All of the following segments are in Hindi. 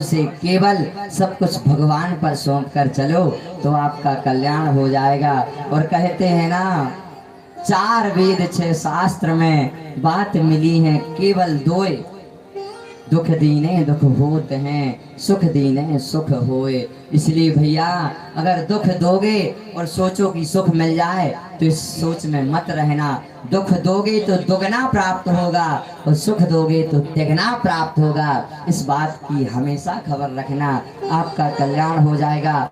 से केवल सब कुछ भगवान पर सौंप कर चलो तो आपका कल्याण हो जाएगा। और कहते हैं ना, चार वेद छह शास्त्र में बात मिली है केवल दो, दुख दीने दुख होते हैं, सुख दीने सुख होए। इसलिए भैया, अगर दुख दोगे और सोचो कि सुख मिल जाए तो इस सोच में मत रहना। दुख दोगे तो दुगना प्राप्त होगा और सुख दोगे तो तिगना प्राप्त होगा। इस बात की हमेशा खबर रखना, आपका कल्याण हो जाएगा।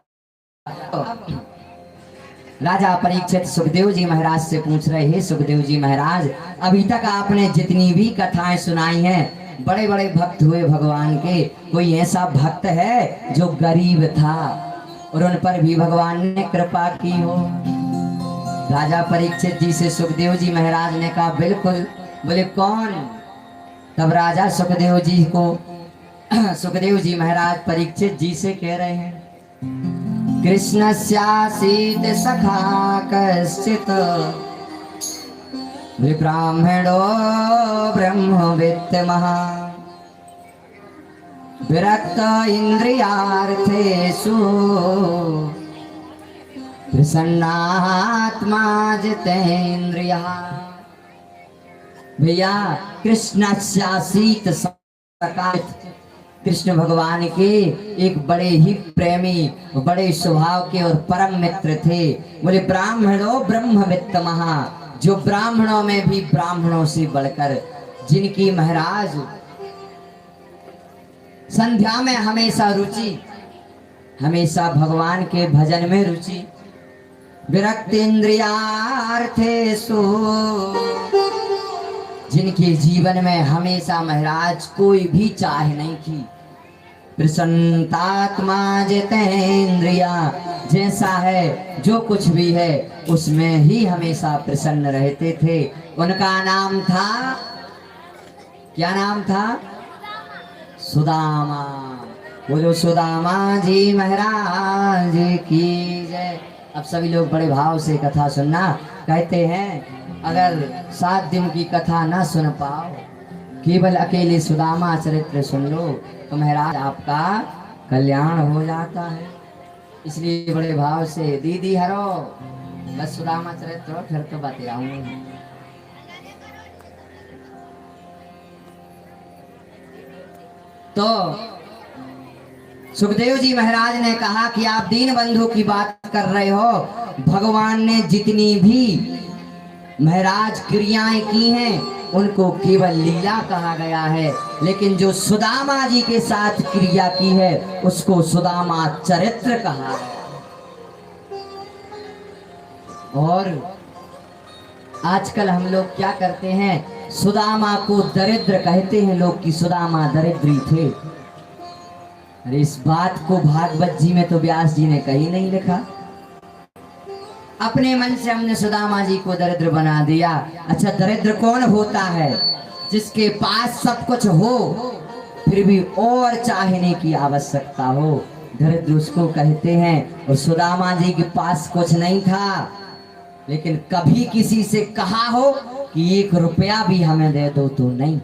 राजा परीक्षित सुखदेव जी महाराज से पूछ रहे हैं, सुखदेव जी महाराज, अभी तक आपने जितनी भी कथाएं सुनाई हैं, बड़े बड़े भक्त हुए भगवान के, कोई ऐसा भक्त है जो गरीब था और उन पर भी भगवान ने कृपा की हो? राजा परीक्षित जी से सुखदेव जी महाराज ने कहा, बिल्कुल। बोले कौन? तब राजा सुखदेव जी को सुखदेव जी महाराज परीक्षित जी से कह रहे हैं, कृष्णस्यासीत सखा कश्चित् विब्राह्मणो ब्रह्मवित्तमः विरक्त इंद्रियार्थेषु प्रसन्नात्मा जितेन्द्रियः। भैया, कृष्णस्यासीत सखा, कृष्ण भगवान के एक बड़े ही प्रेमी, बड़े स्वभाव के और परम मित्र थे। बोले ब्राह्मणों ब्रह्मवित्तमः, जो ब्राह्मणों में भी ब्राह्मणों से बढ़कर, जिनकी महाराज संध्या में हमेशा रुचि, हमेशा भगवान के भजन में रुचि। विरक्त इंद्रियार्थेषु, जिनके जीवन में हमेशा महाराज कोई भी चाह नहीं थी। प्रसन्नात्मा जितेन्द्रिया, जैसा है जो कुछ भी है उसमें ही हमेशा प्रसन्न रहते थे। उनका नाम था, क्या नाम था? सुदामा। बोलो सुदामा जी महाराज की जय। अब सभी लोग बड़े भाव से कथा सुनना। कहते हैं, अगर 7 दिन की कथा ना सुन पाओ, केवल अकेले सुदामा चरित्र सुन लो तो महाराज आपका कल्याण हो जाता है। इसलिए बड़े भाव से दीदी हरो, बस सुदामा चरित्र फिर तो बतलाऊंगा। तो सुखदेव जी महाराज ने कहा कि आप दीन बंधु की बात कर रहे हो। भगवान ने जितनी भी महाराज क्रियाएं की हैं उनको केवल लीला कहा गया है, लेकिन जो सुदामा जी के साथ क्रिया की है उसको सुदामा चरित्र कहा है। और आजकल हम लोग क्या करते हैं, सुदामा को दरिद्र कहते हैं लोग कि सुदामा दरिद्री थे। अरे इस बात को भागवत जी में तो व्यास जी ने कहीं नहीं लिखा। अपने मन से हमने सुदामा जी को दरिद्र बना दिया। अच्छा, दरिद्र कौन होता है? जिसके पास सब कुछ हो फिर भी और चाहने की आवश्यकता हो, दरिद्र उसको कहते हैं। और सुदामा जी के पास कुछ नहीं था, लेकिन कभी किसी से कहा हो कि 1 रुपया भी हमें दे दो तो नहीं।